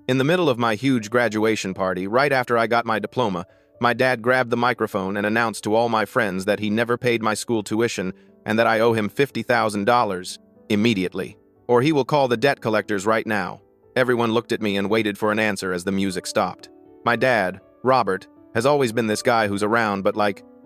In the middle of my huge graduation party, right after I got my diploma, my dad grabbed the microphone and announced to all my friends that he never paid my school tuition and that I owe him $50,000 immediately, or he will call the debt collectors right now. Everyone looked at me and waited for an answer as the music stopped. My dad, Robert, has always been this guy who's around but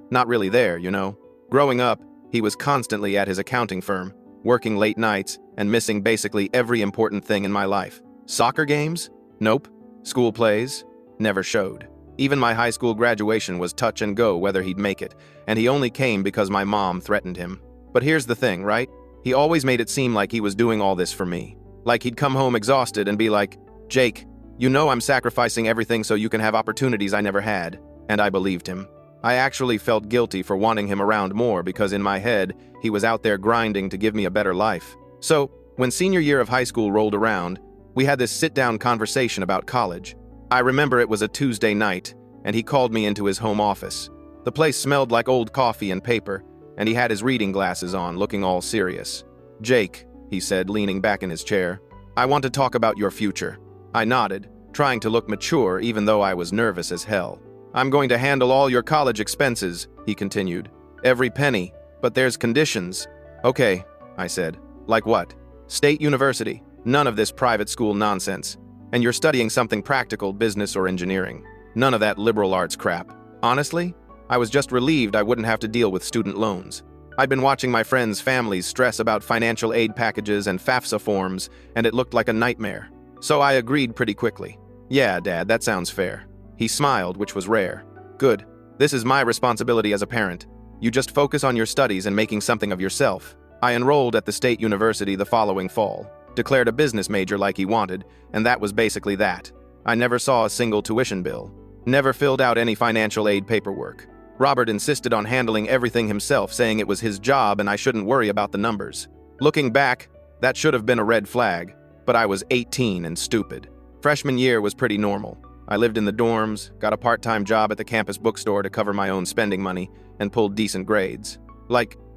not really there, you know? Growing up, he was constantly at his accounting firm, working late nights and missing basically every important thing in my life. Soccer games? Nope. School plays? Never showed. Even my high school graduation was touch and go whether he'd make it, and he only came because my mom threatened him. But here's the thing, right? He always made it seem like he was doing all this for me. Like he'd come home exhausted and be like, "Jake, you know I'm sacrificing everything so you can have opportunities I never had." And I believed him. I actually felt guilty for wanting him around more because in my head, he was out there grinding to give me a better life. So, when senior year of high school rolled around, we had this sit-down conversation about college. I remember it was a Tuesday night, and he called me into his home office. The place smelled like old coffee and paper, and he had his reading glasses on, looking all serious. "Jake," he said, leaning back in his chair, "I want to talk about your future." I nodded, trying to look mature even though I was nervous as hell. "I'm going to handle all your college expenses," he continued. "Every penny, but there's conditions." "Okay," I said. "Like what?" "State university. None of this private school nonsense. And you're studying something practical, business or engineering. None of that liberal arts crap." Honestly, I was just relieved I wouldn't have to deal with student loans. I'd been watching my friends' families stress about financial aid packages and FAFSA forms, and it looked like a nightmare. So I agreed pretty quickly. "Yeah, Dad, that sounds fair." He smiled, which was rare. "Good. This is my responsibility as a parent. You just focus on your studies and making something of yourself." I enrolled at the state university the following fall, declared a business major like he wanted, and that was basically that. I never saw a single tuition bill. Never filled out any financial aid paperwork. Robert insisted on handling everything himself, saying it was his job and I shouldn't worry about the numbers. Looking back, that should have been a red flag, but I was 18 and stupid. Freshman year was pretty normal. I lived in the dorms, got a part-time job at the campus bookstore to cover my own spending money, and pulled decent grades.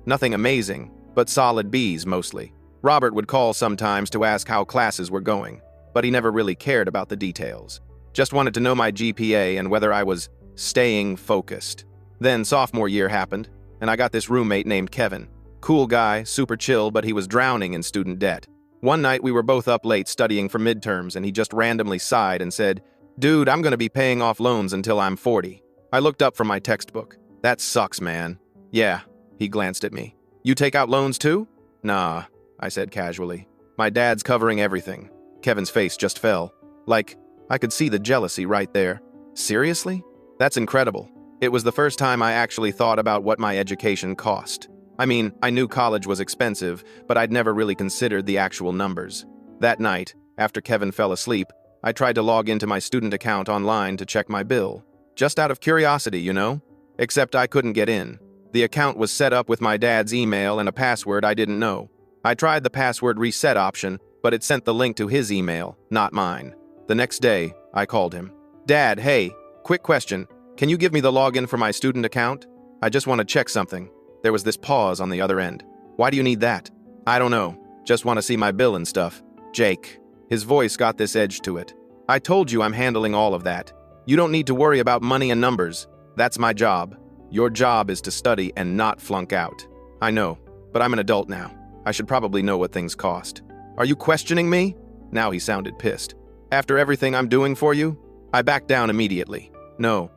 Nothing amazing, but solid B's mostly. Robert would call sometimes to ask how classes were going, but he never really cared about the details. Just wanted to know my GPA and whether I was staying focused. Then sophomore year happened, and I got this roommate named Kevin. Cool guy, super chill, but he was drowning in student debt. One night we were both up late studying for midterms, and he just randomly sighed and said, "Dude, I'm gonna be paying off loans until I'm 40. I looked up from my textbook. "That sucks, man." "Yeah," he glanced at me. "You take out loans too?" "Nah," I said casually. "My dad's covering everything." Kevin's face just fell. I could see the jealousy right there. "Seriously? That's incredible." It was the first time I actually thought about what my education cost. I mean, I knew college was expensive, but I'd never really considered the actual numbers. That night, after Kevin fell asleep, I tried to log into my student account online to check my bill. Just out of curiosity, you know? Except I couldn't get in. The account was set up with my dad's email and a password I didn't know. I tried the password reset option, but it sent the link to his email, not mine. The next day, I called him. "Dad, hey, quick question. Can you give me the login for my student account? I just want to check something." There was this pause on the other end. "Why do you need that?" "I don't know. Just want to see my bill and stuff." "Jake." His voice got this edge to it. "I told you I'm handling all of that. You don't need to worry about money and numbers. That's my job. Your job is to study and not flunk out." "I know, but I'm an adult now. I should probably know what things cost." "Are you questioning me?" Now he sounded pissed. "After everything I'm doing for you?" I backed down immediately. No,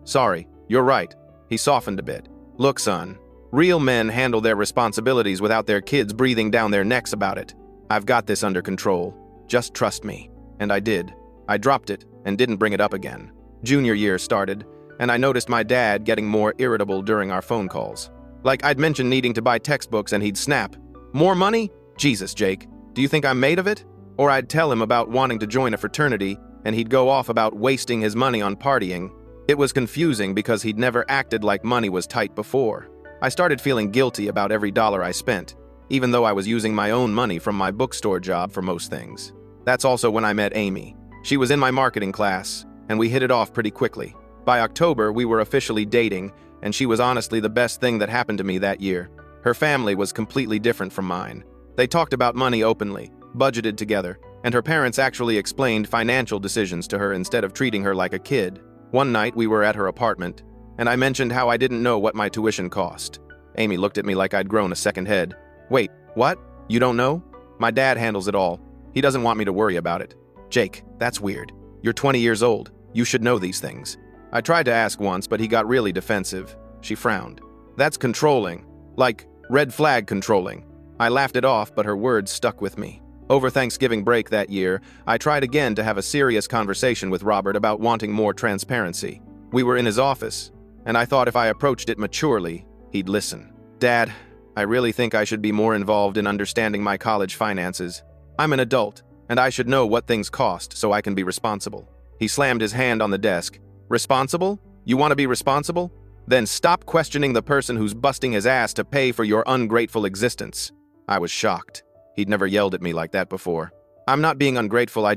sorry, you're right." He softened a bit. "Look, son, real men handle their responsibilities without their kids breathing down their necks about it. I've got this under control. Just trust me." And I did. I dropped it and didn't bring it up again. Junior year started, and I noticed my dad getting more irritable during our phone calls. I'd mention needing to buy textbooks and he'd snap, "More money? Jesus, Jake, do you think I'm made of it?" Or I'd tell him about wanting to join a fraternity, and he'd go off about wasting his money on partying. It was confusing because he'd never acted like money was tight before. I started feeling guilty about every dollar I spent, even though I was using my own money from my bookstore job for most things. That's also when I met Amy. She was in my marketing class, and we hit it off pretty quickly. By October, we were officially dating, and she was honestly the best thing that happened to me that year. Her family was completely different from mine. They talked about money openly, budgeted together, and her parents actually explained financial decisions to her instead of treating her like a kid. One night, we were at her apartment, and I mentioned how I didn't know what my tuition cost. Amy looked at me like I'd grown a second head. Wait, what? You don't know? My dad handles it all. He doesn't want me to worry about it. Jake, that's weird. You're 20 years old. You should know these things. I tried to ask once, but he got really defensive. She frowned. That's controlling. Like, red flag controlling. I laughed it off, but her words stuck with me. Over Thanksgiving break that year, I tried again to have a serious conversation with Robert about wanting more transparency. We were in his office, and I thought if I approached it maturely, he'd listen. Dad, I really think I should be more involved in understanding my college finances. I'm an adult, and I should know what things cost so I can be responsible. He slammed his hand on the desk. Responsible? You want to be responsible? Then stop questioning the person who's busting his ass to pay for your ungrateful existence. I was shocked. He'd never yelled at me like that before. I'm not being ungrateful,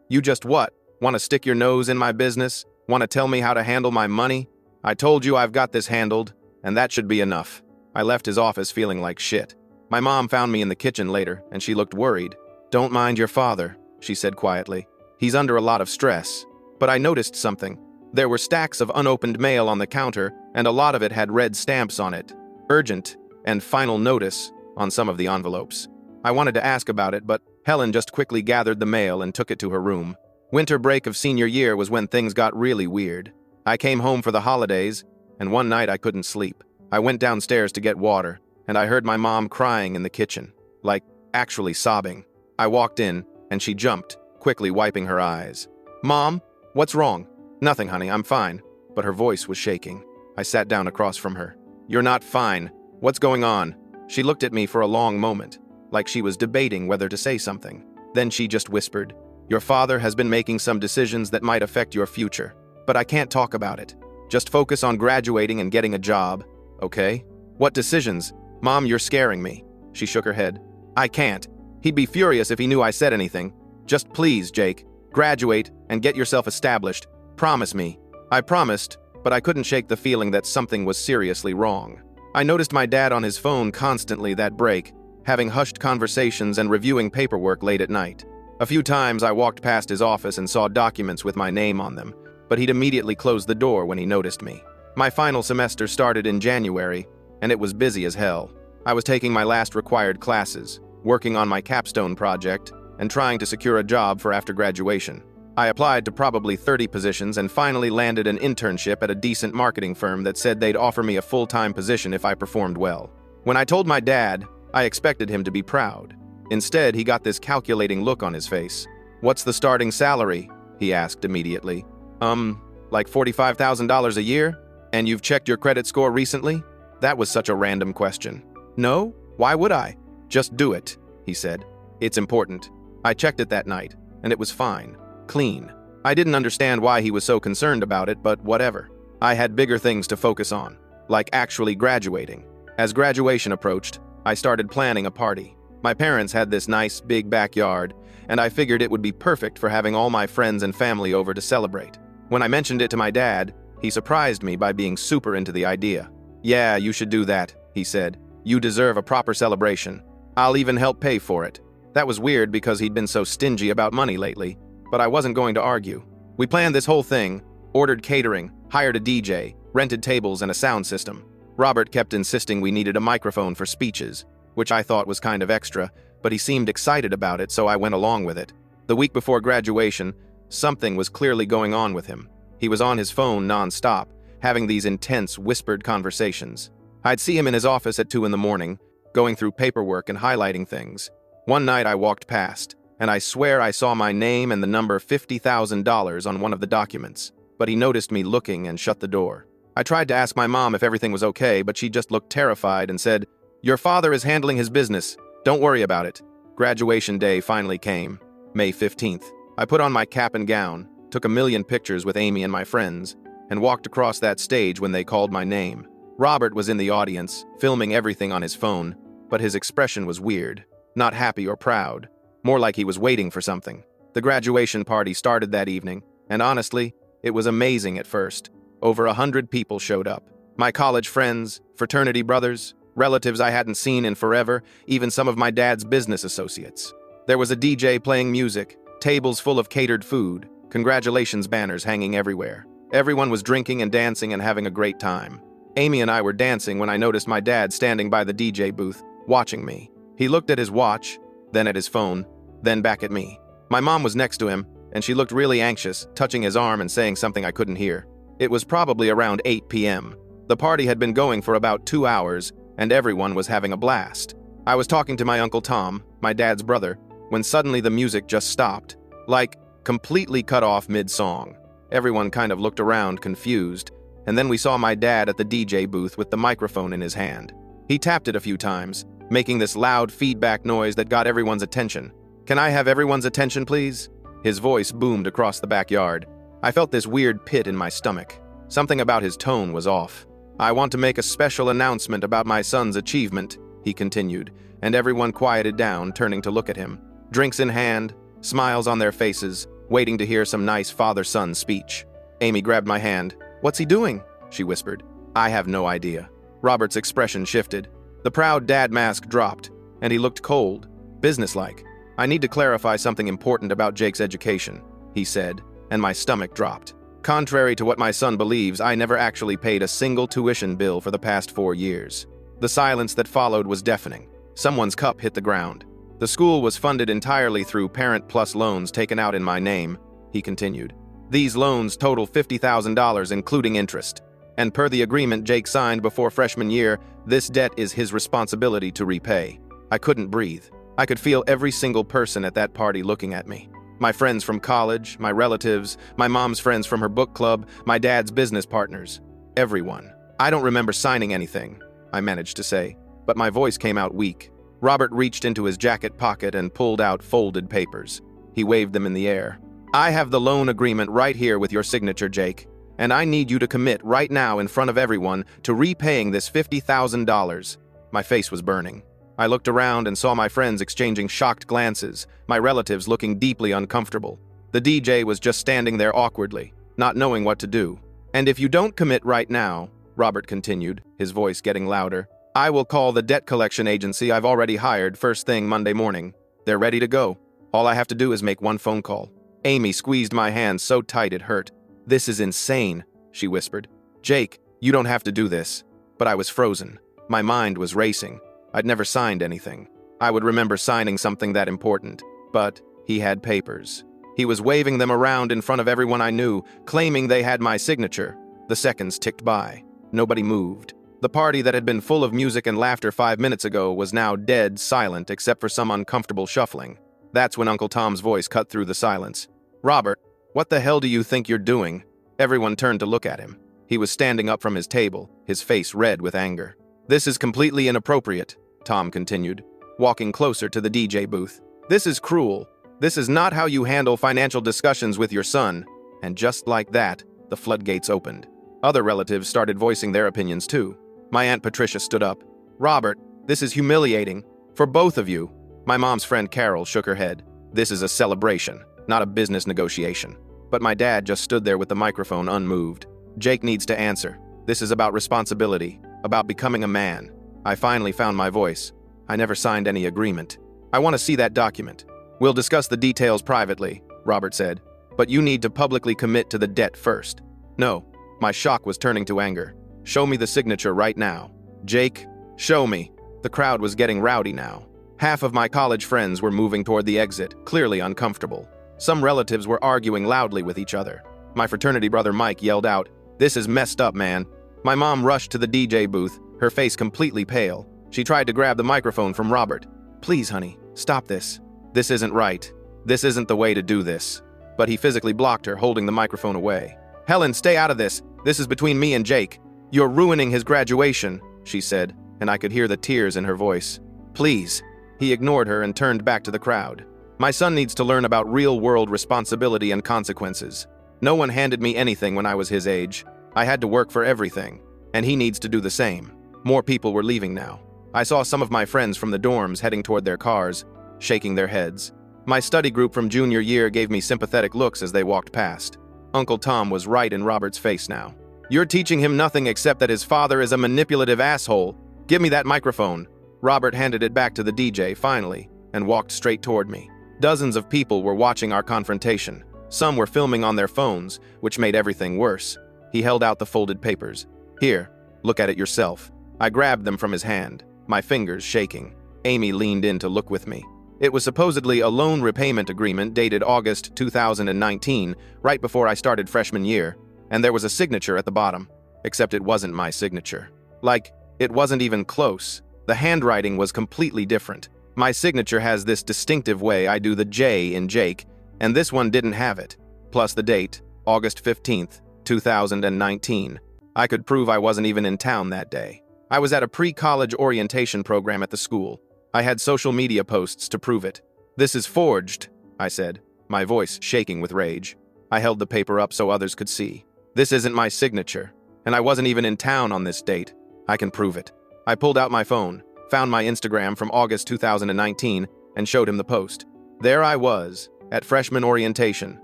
You just what? Want to stick your nose in my business? Want to tell me how to handle my money? I told you I've got this handled, and that should be enough. I left his office feeling like shit. My mom found me in the kitchen later, and she looked worried. Don't mind your father, she said quietly. He's under a lot of stress. But I noticed something. There were stacks of unopened mail on the counter, and a lot of it had red stamps on it. Urgent and final notice on some of the envelopes. I wanted to ask about it, but Helen just quickly gathered the mail and took it to her room. Winter break of senior year was when things got really weird. I came home for the holidays, and one night I couldn't sleep. I went downstairs to get water, and I heard my mom crying in the kitchen, like actually sobbing. I walked in, and she jumped, quickly wiping her eyes. Mom, what's wrong? Nothing, honey, I'm fine. But her voice was shaking. I sat down across from her. You're not fine. What's going on? She looked at me for a long moment, like she was debating whether to say something. Then she just whispered, Your father has been making some decisions that might affect your future, but I can't talk about it. Just focus on graduating and getting a job, okay? What decisions? Mom, you're scaring me. She shook her head. I can't. He'd be furious if he knew I said anything. Just please, Jake, graduate and get yourself established. Promise me. I promised, but I couldn't shake the feeling that something was seriously wrong. I noticed my dad on his phone constantly that break, having hushed conversations and reviewing paperwork late at night. A few times I walked past his office and saw documents with my name on them, but he'd immediately closed the door when he noticed me. My final semester started in January, and it was busy as hell. I was taking my last required classes, working on my capstone project, and trying to secure a job for after graduation. I applied to probably 30 positions and finally landed an internship at a decent marketing firm that said they'd offer me a full-time position if I performed well. When I told my dad, I expected him to be proud. Instead, he got this calculating look on his face. What's the starting salary? He asked immediately. Like $45,000 a year? And you've checked your credit score recently? That was such a random question. No? Why would I? Just do it, he said. It's important. I checked it that night, and it was fine. Clean. I didn't understand why he was so concerned about it, but whatever. I had bigger things to focus on, like actually graduating. As graduation approached, I started planning a party. My parents had this nice, big backyard, and I figured it would be perfect for having all my friends and family over to celebrate. When I mentioned it to my dad, he surprised me by being super into the idea. Yeah, you should do that, he said. You deserve a proper celebration. I'll even help pay for it. That was weird because he'd been so stingy about money lately, but I wasn't going to argue. We planned this whole thing, ordered catering, hired a DJ, rented tables and a sound system. Robert kept insisting we needed a microphone for speeches, which I thought was kind of extra, but he seemed excited about it, so I went along with it. The week before graduation, something was clearly going on with him. He was on his phone non-stop, having these intense, whispered conversations. I'd see him in his office at 2 a.m, going through paperwork and highlighting things. One night I walked past, and I swear I saw my name and the number $50,000 on one of the documents, but he noticed me looking and shut the door. I tried to ask my mom if everything was okay, but she just looked terrified and said, Your father is handling his business. Don't worry about it. Graduation day finally came, May 15th. I put on my cap and gown, took a million pictures with Amy and my friends, and walked across that stage when they called my name. Robert was in the audience, filming everything on his phone, but his expression was weird, not happy or proud, more like he was waiting for something. The graduation party started that evening, and honestly, it was amazing at first. Over 100 people showed up. My college friends, fraternity brothers, relatives I hadn't seen in forever, even some of my dad's business associates. There was a DJ playing music, tables full of catered food, congratulations banners hanging everywhere. Everyone was drinking and dancing and having a great time. Amy and I were dancing when I noticed my dad standing by the DJ booth, watching me. He looked at his watch, then at his phone, then back at me. My mom was next to him, and she looked really anxious, touching his arm and saying something I couldn't hear. It was probably around 8 p.m. The party had been going for about 2 hours, and everyone was having a blast. I was talking to my Uncle Tom, my dad's brother, when suddenly the music just stopped, like completely cut off mid-song. Everyone kind of looked around, confused, and then we saw my dad at the DJ booth with the microphone in his hand. He tapped it a few times, making this loud feedback noise that got everyone's attention. "Can I have everyone's attention, please?" His voice boomed across the backyard. I felt this weird pit in my stomach. Something about his tone was off. "I want to make a special announcement about my son's achievement," he continued, and everyone quieted down, turning to look at him. Drinks in hand, smiles on their faces, waiting to hear some nice father-son speech. Amy grabbed my hand. "What's he doing?" she whispered. "I have no idea." Robert's expression shifted. The proud dad mask dropped, and he looked cold, businesslike. "I need to clarify something important about Jake's education," he said, and my stomach dropped. Contrary to what my son believes, I never actually paid a single tuition bill for the past 4 years. The silence that followed was deafening. Someone's cup hit the ground. "The school was funded entirely through Parent Plus loans taken out in my name," he continued. "These loans total $50,000 including interest. And per the agreement Jake signed before freshman year, this debt is his responsibility to repay." I couldn't breathe. I could feel every single person at that party looking at me. My friends from college, my relatives, my mom's friends from her book club, my dad's business partners. Everyone. "I don't remember signing anything," I managed to say, but my voice came out weak. Robert reached into his jacket pocket and pulled out folded papers. He waved them in the air. "I have the loan agreement right here with your signature, Jake, and I need you to commit right now in front of everyone to repaying this $50,000. My face was burning. I looked around and saw my friends exchanging shocked glances, my relatives looking deeply uncomfortable. The DJ was just standing there awkwardly, not knowing what to do. "And if you don't commit right now," Robert continued, his voice getting louder, "I will call the debt collection agency I've already hired first thing Monday morning. They're ready to go. All I have to do is make one phone call." Amy squeezed my hand so tight it hurt. "This is insane," she whispered. "Jake, you don't have to do this." But I was frozen. My mind was racing. I'd never signed anything. I would remember signing something that important. But he had papers. He was waving them around in front of everyone I knew, claiming they had my signature. The seconds ticked by. Nobody moved. The party that had been full of music and laughter 5 minutes ago was now dead silent except for some uncomfortable shuffling. That's when Uncle Tom's voice cut through the silence. "Robert, what the hell do you think you're doing?" Everyone turned to look at him. He was standing up from his table, his face red with anger. "This is completely inappropriate," Tom continued, walking closer to the DJ booth. "This is cruel. This is not how you handle financial discussions with your son." And just like that, the floodgates opened. Other relatives started voicing their opinions too. My Aunt Patricia stood up. "Robert, this is humiliating. For both of you." My mom's friend Carol shook her head. "This is a celebration, not a business negotiation." But my dad just stood there with the microphone unmoved. "Jake needs to answer. This is about responsibility, about becoming a man." I finally found my voice. "I never signed any agreement. I want to see that document." "We'll discuss the details privately," Robert said. "But you need to publicly commit to the debt first." "No." My shock was turning to anger. "Show me the signature right now." "Jake, show me." The crowd was getting rowdy now. Half of my college friends were moving toward the exit, clearly uncomfortable. Some relatives were arguing loudly with each other. My fraternity brother Mike yelled out, "This is messed up, man." My mom rushed to the DJ booth, her face completely pale. She tried to grab the microphone from Robert. "Please, honey, stop this. This isn't right. This isn't the way to do this." But he physically blocked her, holding the microphone away. "Helen, stay out of this. This is between me and Jake. You're ruining his graduation," she said, and I could hear the tears in her voice. "Please." He ignored her and turned back to the crowd. "My son needs to learn about real-world responsibility and consequences. No one handed me anything when I was his age. I had to work for everything, and he needs to do the same." More people were leaving now. I saw some of my friends from the dorms heading toward their cars, shaking their heads. My study group from junior year gave me sympathetic looks as they walked past. Uncle Tom was right in Robert's face now. "You're teaching him nothing except that his father is a manipulative asshole. Give me that microphone." Robert handed it back to the DJ finally and walked straight toward me. Dozens of people were watching our confrontation. Some were filming on their phones, which made everything worse. He held out the folded papers. "Here, look at it yourself." I grabbed them from his hand, my fingers shaking. Amy leaned in to look with me. It was supposedly a loan repayment agreement dated August 2019, right before I started freshman year, and there was a signature at the bottom. Except it wasn't my signature. Like, it wasn't even close. The handwriting was completely different. My signature has this distinctive way I do the J in Jake, and this one didn't have it. Plus the date, August 15th, 2019. I could prove I wasn't even in town that day. I was at a pre-college orientation program at the school. I had social media posts to prove it. "This is forged," I said, my voice shaking with rage. I held the paper up so others could see. "This isn't my signature, and I wasn't even in town on this date. I can prove it." I pulled out my phone, found my Instagram from August 2019, and showed him the post. There I was, at freshman orientation,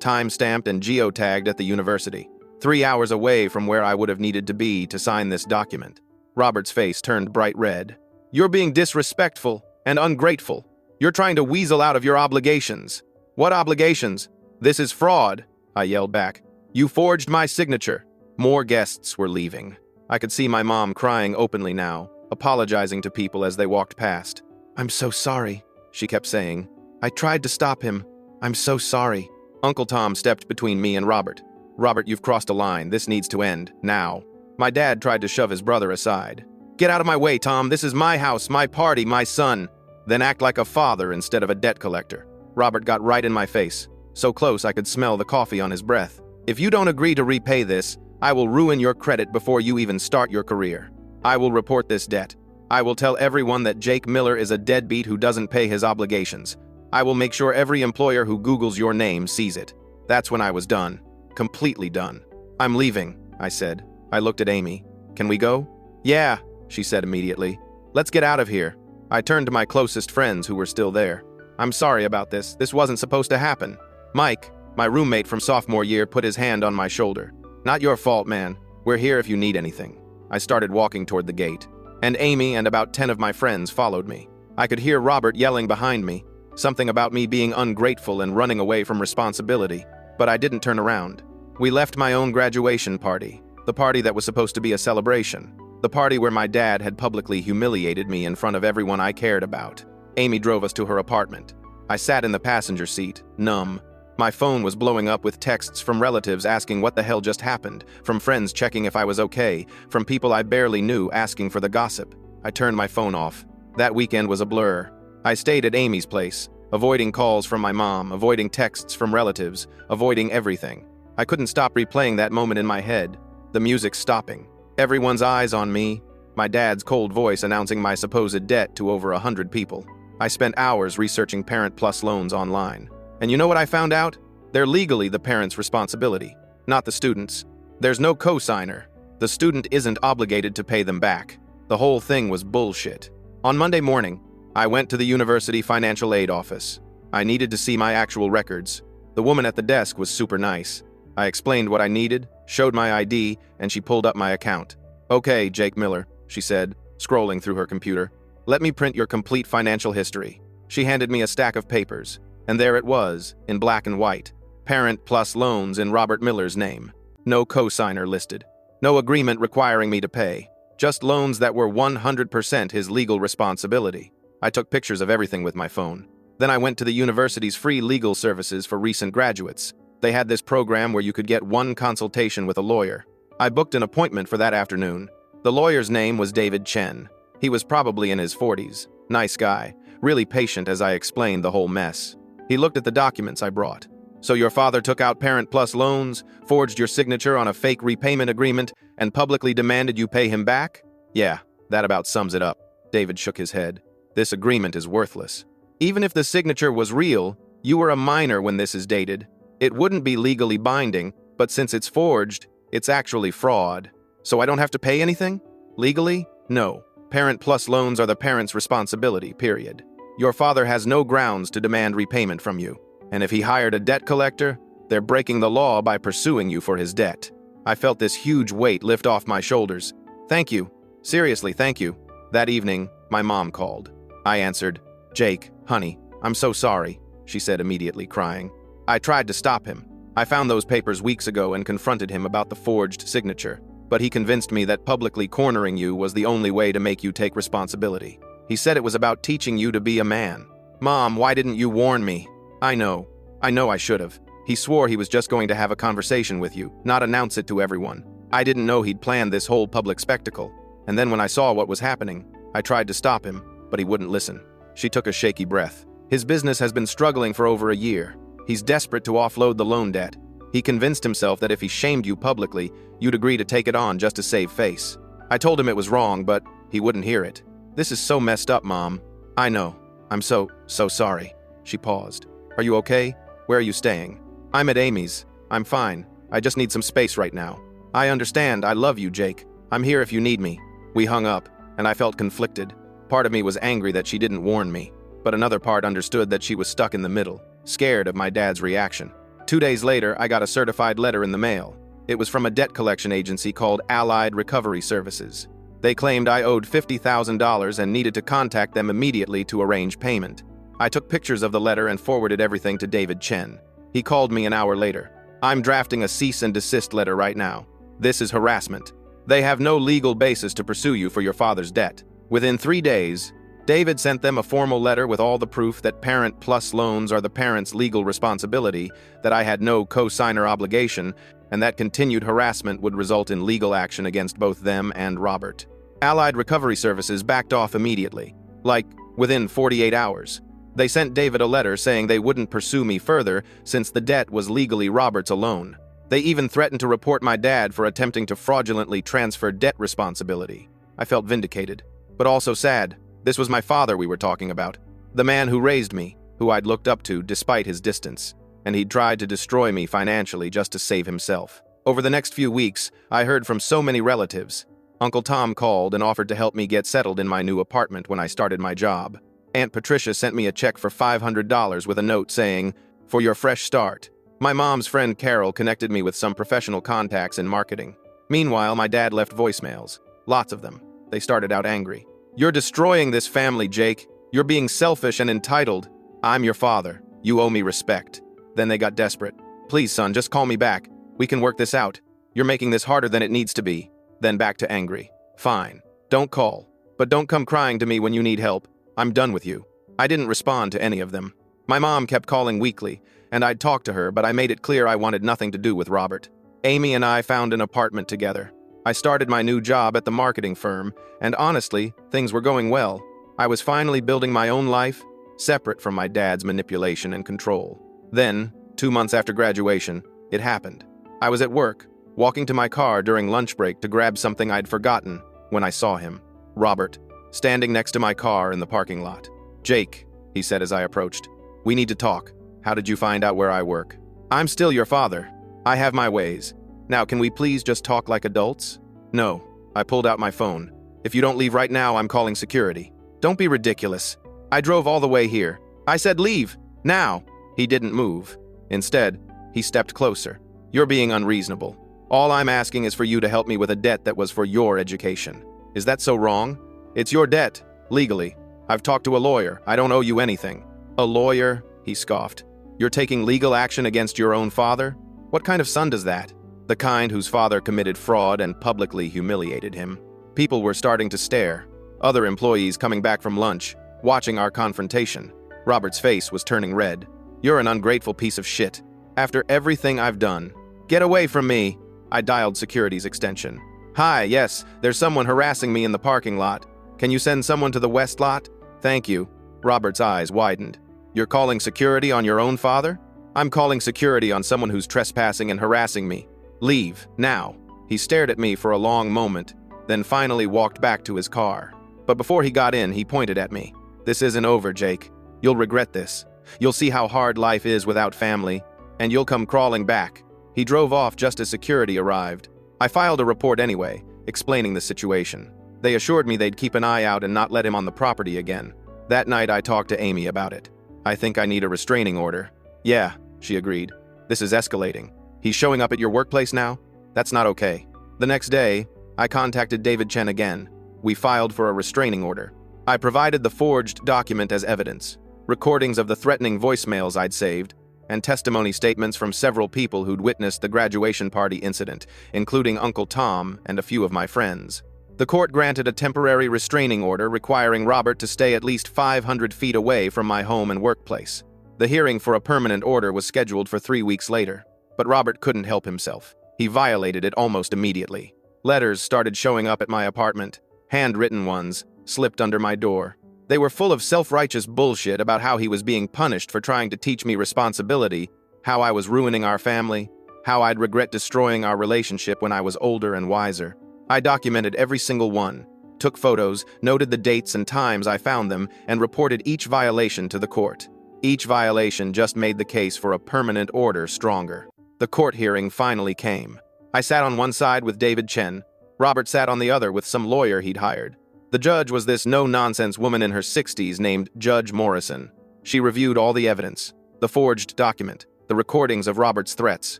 time-stamped and geotagged at the university, 3 hours away from where I would have needed to be to sign this document. Robert's face turned bright red. "You're being disrespectful and ungrateful. You're trying to weasel out of your obligations." "What obligations? This is fraud," I yelled back. "You forged my signature." More guests were leaving. I could see my mom crying openly now, apologizing to people as they walked past. "I'm so sorry," she kept saying. "I tried to stop him. I'm so sorry." Uncle Tom stepped between me and Robert. "Robert, you've crossed a line. This needs to end, now." My dad tried to shove his brother aside. "Get out of my way, Tom. This is my house, my party, my son." Then act like a father instead of a debt collector. Robert got right in my face, so close I could smell the coffee on his breath. "If you don't agree to repay this, I will ruin your credit before you even start your career. I will report this debt. I will tell everyone that Jake Miller is a deadbeat who doesn't pay his obligations. I will make sure every employer who Googles your name sees it." That's when I was done. Completely done. "I'm leaving," I said. I looked at Amy. "Can we go?" "Yeah," she said immediately. "Let's get out of here." I turned to my closest friends who were still there. "I'm sorry about this. This wasn't supposed to happen." Mike, my roommate from sophomore year, put his hand on my shoulder. "Not your fault, man. We're here if you need anything." I started walking toward the gate, and Amy and about 10 of my friends followed me. I could hear Robert yelling behind me, something about me being ungrateful and running away from responsibility, but I didn't turn around. We left my own graduation party, the party that was supposed to be a celebration, the party where my dad had publicly humiliated me in front of everyone I cared about. Amy drove us to her apartment. I sat in the passenger seat, numb. My phone was blowing up with texts from relatives asking what the hell just happened, from friends checking if I was okay, from people I barely knew asking for the gossip. I turned my phone off. That weekend was a blur. I stayed at Amy's place, avoiding calls from my mom, avoiding texts from relatives, avoiding everything. I couldn't stop replaying that moment in my head, the music stopping, everyone's eyes on me, my dad's cold voice announcing my supposed debt to over 100 people. I spent hours researching Parent Plus loans online. And you know what I found out? They're legally the parent's responsibility, not the student's. There's no cosigner. The student isn't obligated to pay them back. The whole thing was bullshit. On Monday morning, I went to the university financial aid office. I needed to see my actual records. The woman at the desk was super nice. I explained what I needed, showed my ID, and she pulled up my account. "Okay, Jake Miller," she said, scrolling through her computer. "Let me print your complete financial history." She handed me a stack of papers. And there it was, in black and white. Parent Plus loans in Robert Miller's name. No cosigner listed. No agreement requiring me to pay. Just loans that were 100% his legal responsibility. I took pictures of everything with my phone. Then I went to the university's free legal services for recent graduates. They had this program where you could get one consultation with a lawyer. I booked an appointment for that afternoon. The lawyer's name was David Chen. He was probably in his 40s. Nice guy. Really patient as I explained the whole mess. He looked at the documents I brought. "So your father took out Parent Plus loans, forged your signature on a fake repayment agreement, and publicly demanded you pay him back?" "Yeah, that about sums it up." David shook his head. "This agreement is worthless. Even if the signature was real, you were a minor when this is dated. It wouldn't be legally binding, but since it's forged, it's actually fraud. So I don't have to pay anything? Legally? No. Parent Plus loans are the parent's responsibility, period. Your father has no grounds to demand repayment from you. And if he hired a debt collector, they're breaking the law by pursuing you for his debt." I felt this huge weight lift off my shoulders. "Thank you. Seriously, thank you." That evening, my mom called. I answered, "Jake, honey, I'm so sorry." she said immediately, crying. I tried to stop him. I found those papers weeks ago and confronted him about the forged signature, but he convinced me that publicly cornering you was the only way to make you take responsibility. He said it was about teaching you to be a man. Mom, why didn't you warn me? I know I should have. He swore he was just going to have a conversation with you, not announce it to everyone. I didn't know he'd planned this whole public spectacle. And then when I saw what was happening, I tried to stop him, but he wouldn't listen. She took a shaky breath. His business has been struggling for over a year. He's desperate to offload the loan debt. He convinced himself that if he shamed you publicly, you'd agree to take it on just to save face. I told him it was wrong, but he wouldn't hear it. This is so messed up, Mom. I know. I'm so sorry. She paused. Are you okay? Where are you staying? I'm at Amy's. I'm fine. I just need some space right now. I understand. I love you, Jake. I'm here if you need me. We hung up, and I felt conflicted. Part of me was angry that she didn't warn me, but another part understood that she was stuck in the middle, scared of my dad's reaction. 2 days later, I got a certified letter in the mail. It was from a debt collection agency called Allied Recovery Services. They claimed I owed $50,000 and needed to contact them immediately to arrange payment. I took pictures of the letter and forwarded everything to David Chen. He called me an hour later. I'm drafting a cease and desist letter right now. This is harassment. They have no legal basis to pursue you for your father's debt. Within 3 days, David sent them a formal letter with all the proof that Parent Plus loans are the parent's legal responsibility, that I had no co-signer obligation, and that continued harassment would result in legal action against both them and Robert. Allied Recovery Services backed off immediately, like within 48 hours. They sent David a letter saying they wouldn't pursue me further since the debt was legally Robert's alone. They even threatened to report my dad for attempting to fraudulently transfer debt responsibility. I felt vindicated, but also sad. This was my father we were talking about, the man who raised me, who I'd looked up to despite his distance, and he'd tried to destroy me financially just to save himself. Over the next few weeks, I heard from so many relatives. Uncle Tom called and offered to help me get settled in my new apartment when I started my job. Aunt Patricia sent me a check for $500 with a note saying, "For your fresh start." My mom's friend Carol connected me with some professional contacts in marketing. Meanwhile, my dad left voicemails. Lots of them. They started out angry. "You're destroying this family, Jake. You're being selfish and entitled. I'm your father. You owe me respect." Then they got desperate. "Please, son, just call me back. We can work this out. You're making this harder than it needs to be." Then back to angry. "Fine. Don't call. But don't come crying to me when you need help. I'm done with you." I didn't respond to any of them. My mom kept calling weekly, and I'd talk to her, but I made it clear I wanted nothing to do with Robert. Amy and I found an apartment together. I started my new job at the marketing firm, and honestly, things were going well. I was finally building my own life, separate from my dad's manipulation and control. Then, 2 months after graduation, it happened. I was at work, walking to my car during lunch break to grab something I'd forgotten, when I saw him, Robert, standing next to my car in the parking lot. "Jake," he said as I approached, "we need to talk. How did you find out where I work?" "I'm still your father. I have my ways. Now, can we please just talk like adults?" "No." I pulled out my phone. "If you don't leave right now, I'm calling security." "Don't be ridiculous. I drove all the way here. I said leave, now." He didn't move. Instead, he stepped closer. "You're being unreasonable. All I'm asking is for you to help me with a debt that was for your education. Is that so wrong? It's your debt, legally. I've talked to a lawyer. I don't owe you anything." "A lawyer?" he scoffed. "You're taking legal action against your own father? What kind of son does that?" "The kind whose father committed fraud and publicly humiliated him." People were starting to stare. Other employees coming back from lunch, watching our confrontation. Robert's face was turning red. "You're an ungrateful piece of shit. After everything I've done. Get away from me." I dialed security's extension. "Hi, yes, there's someone harassing me in the parking lot. Can you send someone to the west lot?" "Thank you." Robert's eyes widened. "You're calling security on your own father?" "I'm calling security on someone who's trespassing and harassing me. Leave, now." He stared at me for a long moment, then finally walked back to his car. But before he got in, he pointed at me. "This isn't over, Jake. You'll regret this. You'll see how hard life is without family, and you'll come crawling back." He drove off just as security arrived. I filed a report anyway, explaining the situation. They assured me they'd keep an eye out and not let him on the property again. That night, I talked to Amy about it. "I think I need a restraining order." "Yeah," she agreed. "This is escalating. He's showing up at your workplace now? That's not okay." The next day, I contacted David Chen again. We filed for a restraining order. I provided the forged document as evidence. recordings of the threatening voicemails I'd saved, and testimony statements from several people who'd witnessed the graduation party incident, including Uncle Tom and a few of my friends. The court granted a temporary restraining order requiring Robert to stay at least 500 feet away from my home and workplace. The hearing for a permanent order was scheduled for 3 weeks later, but Robert couldn't help himself. He violated it almost immediately. Letters started showing up at my apartment, handwritten ones, slipped under my door. They were full of self-righteous bullshit about how he was being punished for trying to teach me responsibility, how I was ruining our family, how I'd regret destroying our relationship when I was older and wiser. I documented every single one, took photos, noted the dates and times I found them, and reported each violation to the court. Each violation just made the case for a permanent order stronger. The court hearing finally came. I sat on one side with David Chen. Robert sat on the other with some lawyer he'd hired. The judge was this no-nonsense woman in her 60s named Judge Morrison. She reviewed all the evidence, the forged document, the recordings of Robert's threats,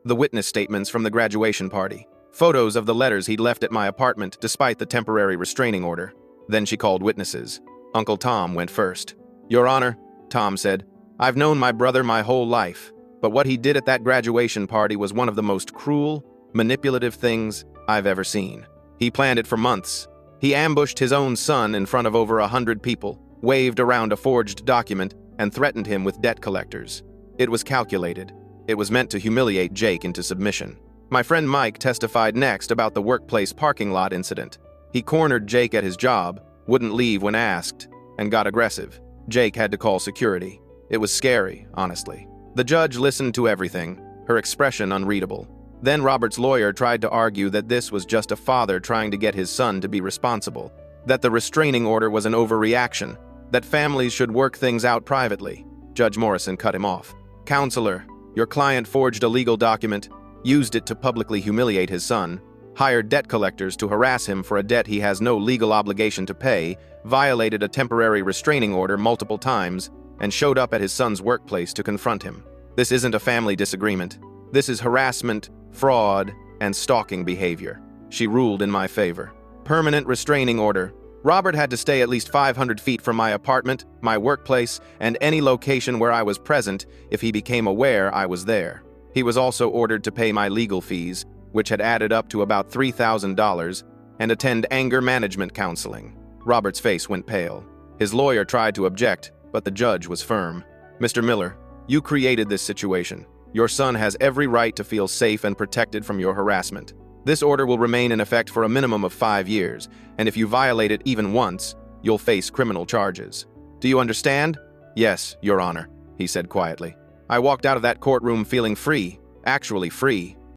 the witness statements from the graduation party, photos of the letters he'd left at my apartment despite the temporary restraining order. Then she called witnesses. Uncle Tom went first. "Your Honor," Tom said, "I've known my brother my whole life, but what he did at that graduation party was one of the most cruel, manipulative things I've ever seen. He planned it for months. He ambushed his own son in front of over 100 people, waved around a forged document, and threatened him with debt collectors. It was calculated. It was meant to humiliate Jake into submission." My friend Mike testified next about the workplace parking lot incident. He cornered Jake at his job, wouldn't leave when asked, and got aggressive. Jake had to call security. It was scary, honestly. The judge listened to everything, her expression unreadable. Then Robert's lawyer tried to argue that this was just a father trying to get his son to be responsible, that the restraining order was an overreaction, that families should work things out privately. Judge Morrison cut him off. "Counselor, your client forged a legal document, used it to publicly humiliate his son, hired debt collectors to harass him for a debt he has no legal obligation to pay, violated a temporary restraining order multiple times, and showed up at his son's workplace to confront him. This isn't a family disagreement. This is harassment, fraud, and stalking behavior." She ruled in my favor. Permanent restraining order. Robert had to stay at least 500 feet from my apartment, my workplace, and any location where I was present if he became aware I was there. He was also ordered to pay my legal fees, which had added up to about $3,000, and attend anger management counseling. Robert's face went pale. His lawyer tried to object, but the judge was firm. "Mr. Miller, you created this situation. Your son has every right to feel safe and protected from your harassment. This order will remain in effect for a minimum of 5 years, and if you violate it even once, you'll face criminal charges. Do you understand?" "Yes, Your Honor," he said quietly. I walked out of that courtroom feeling free, actually free.